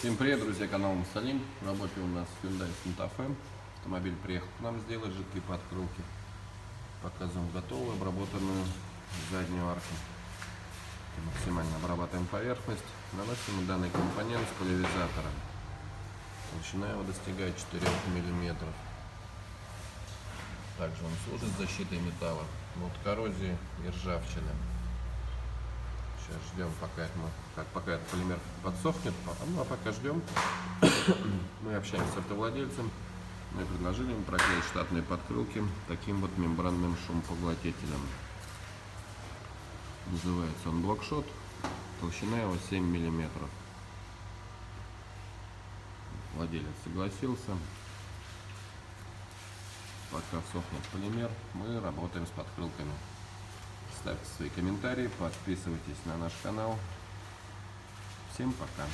Всем привет, друзья, канал Мусалим. В работе у нас Hyundai Santa Fe. Автомобиль приехал к нам сделать жидкие подкрылки. Показываем готовую, обработанную заднюю арку. Максимально обрабатываем поверхность. Наносим данный компонент с пульверизатора. Толщина его достигает 4 мм. Также он служит защитой металла от коррозии и ржавчины. Сейчас ждем, пока этот полимер подсохнет. А пока ждем, мы общаемся с автовладельцем. Мы предложили ему проклеить штатные подкрылки таким вот мембранным шумопоглотителем. Называется он блокшот. Толщина его 7 мм. Владелец согласился. Пока сохнет полимер, мы работаем с подкрылками. Ставьте свои комментарии, подписывайтесь на наш канал. Всем пока!